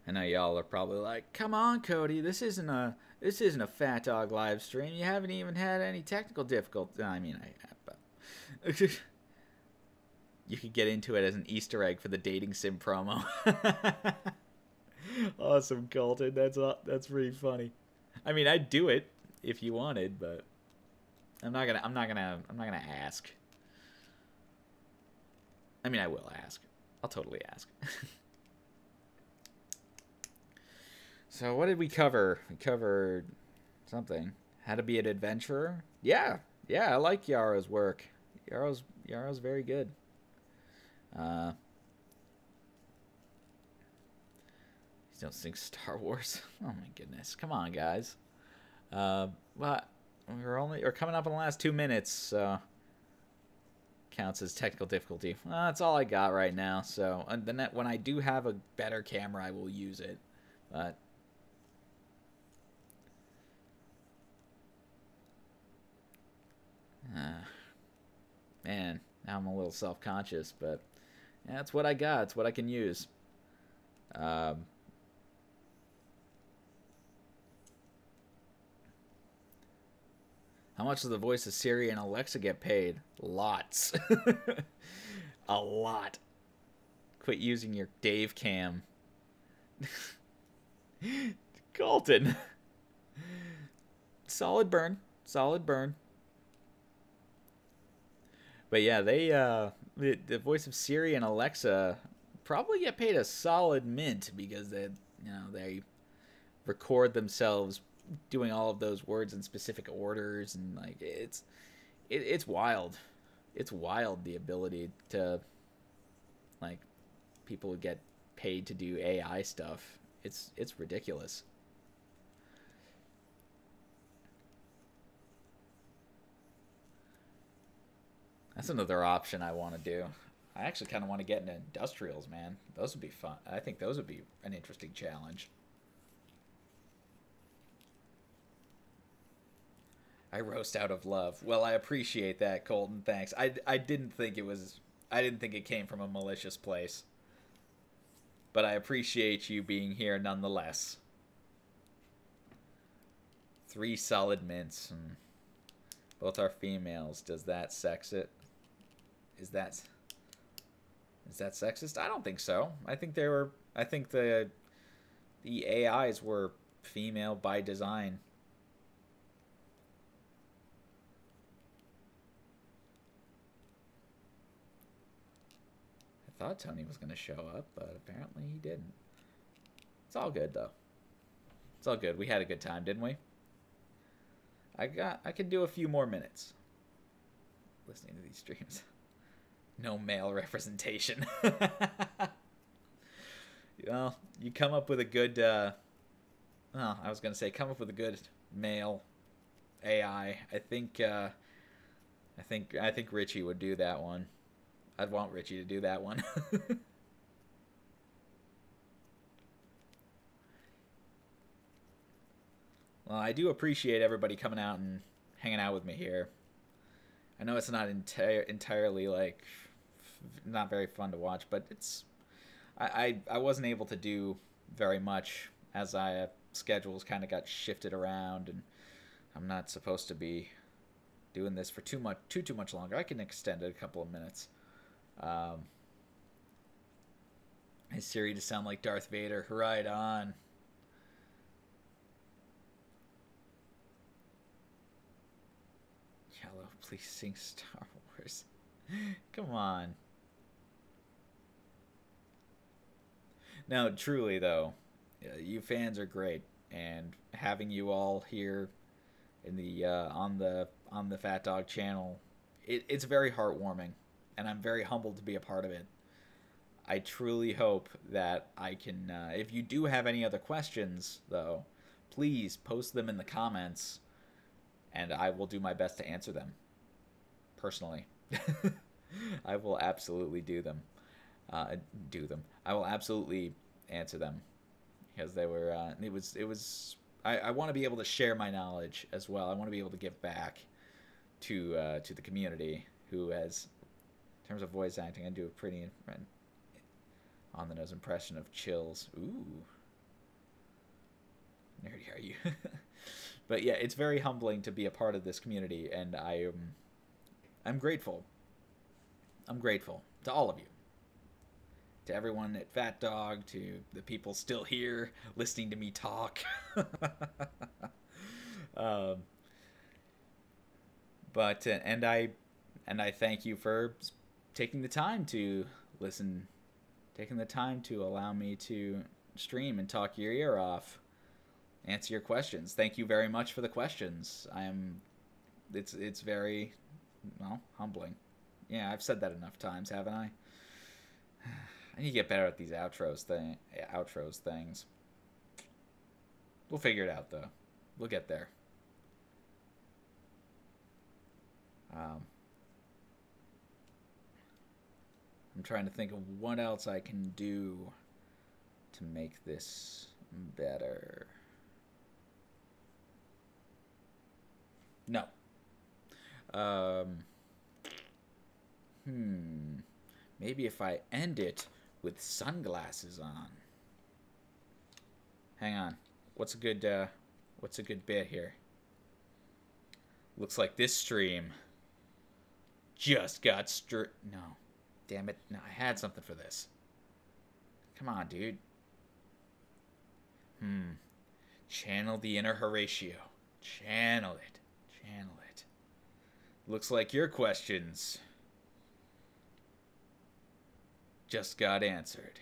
S1: know y'all are probably like, "Come on, Cody, this isn't a Fat Dog live stream. You haven't even had any technical difficulty." I mean, but you could get into it as an Easter egg for the dating sim promo. Awesome, Colton. That's pretty funny. I mean, I'd do it if you wanted, but I'm not gonna ask. I mean, I will ask. I'll totally ask. So what did we cover? We covered something. How to be an adventurer. Yeah, I like Yaro's work. Yaro's very good. You don't think Star Wars? Oh my goodness! Come on, guys. But we're coming up on the last 2 minutes. So counts as technical difficulty. That's all I got right now. So then when I do have a better camera, I will use it. But man, now I'm a little self-conscious, but yeah, that's what I got. It's what I can use. How much does the voice of Siri and Alexa get paid? Lots. A lot. Quit using your Dave cam. Colton. Solid burn. Solid burn. But yeah, the voice of Siri and Alexa probably get paid a solid mint because they record themselves doing all of those words in specific orders, and like it's wild. It's wild, the ability to, like, people get paid to do AI stuff. It's ridiculous. That's another option I want to do. I actually kind of want to get into industrials, man. Those would be fun. I think those would be an interesting challenge. I roast out of love. Well, I appreciate that, Colton. Thanks. I didn't think it came from a malicious place. But I appreciate you being here nonetheless. 3 solid mints. Both are females. Does that sex it? Is that sexist? I don't think so. I think the AIs were female by design. thought Tony was going to show up, but apparently he didn't. It's all good, though. It's all good. We had a good time, didn't we? I could do a few more minutes listening to these streams. No male representation. Well, you come up with a good, well, I was going to say come up with a good male AI. I think Richie would do that one. I'd want Richie to do that one. Well, I do appreciate everybody coming out and hanging out with me here. I know it's not entirely, like, not very fun to watch, but it's... I wasn't able to do very much as schedules kind of got shifted around, and I'm not supposed to be doing this for too much longer. I can extend it a couple of minutes. Is Siri to sound like Darth Vader? Right on. Yellow, please sing Star Wars. Come on. No, truly though, you fans are great, and having you all here in the on the Fat Dog channel, it's very heartwarming, and I'm very humbled to be a part of it. I truly hope that I can. If you do have any other questions, though, please post them in the comments, and I will do my best to answer them. Personally, I will absolutely do them. I will absolutely answer them because they were. It was. I want to be able to share my knowledge as well. I want to be able to give back to the community who has, in terms of voice acting, I do a pretty on the nose impression of Chills. Ooh, nerdy are you? But yeah, it's very humbling to be a part of this community, and I'm grateful. I'm grateful to all of you. To everyone at Fat Dog, to the people still here listening to me talk. But I thank you for taking the time to listen, taking the time to allow me to stream and talk your ear off, answer your questions. Thank you very much for the questions. It's very, well, humbling. Yeah, I've said that enough times, haven't I? I need to get better at these outros things. We'll figure it out, though. We'll get there. I'm trying to think of what else I can do to make this better. No. Maybe if I end it with sunglasses on. Hang on. What's a good bit here? Looks like this stream just got no. Damn it. No, I had something for this. Come on, dude. Channel the inner Horatio. Channel it. Channel it. Looks like your questions just got answered.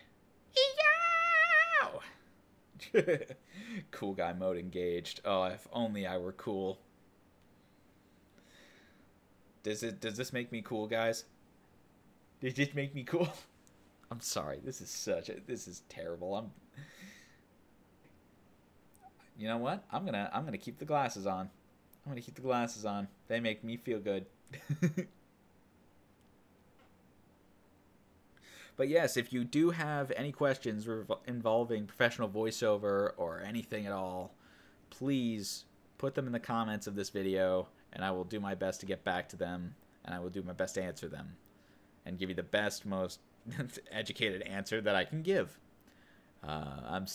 S1: Eow! Cool guy mode engaged. Oh, if only I were cool. Does this make me cool, guys? Does this make me cool? I'm sorry. This is terrible. You know what? I'm gonna keep the glasses on. I'm gonna keep the glasses on. They make me feel good. But yes, if you do have any questions involving professional voiceover or anything at all, please put them in the comments of this video, and I will do my best to get back to them, and I will do my best to answer them and give you the best, most educated answer that I can give. I'm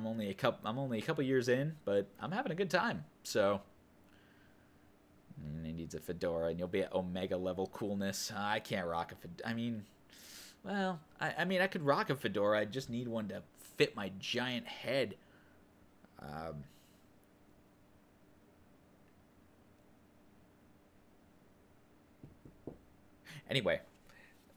S1: only a couple years in, but I'm having a good time. So he needs a fedora, and you'll be at Omega level coolness. I can't rock a fedora. I mean, well, I mean, I could rock a fedora. I just need one to fit my giant head. Anyway,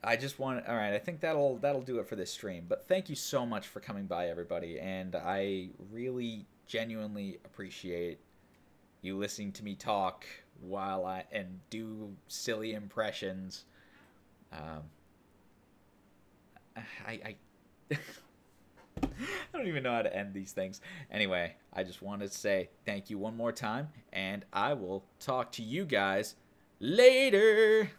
S1: I just want. All right, I think that'll do it for this stream. But thank you so much for coming by, everybody, and I really genuinely appreciate you listening to me talk while I and do silly impressions. Um, I I don't even know how to end these things. Anyway, I just wanted to say thank you one more time, and I will talk to you guys later.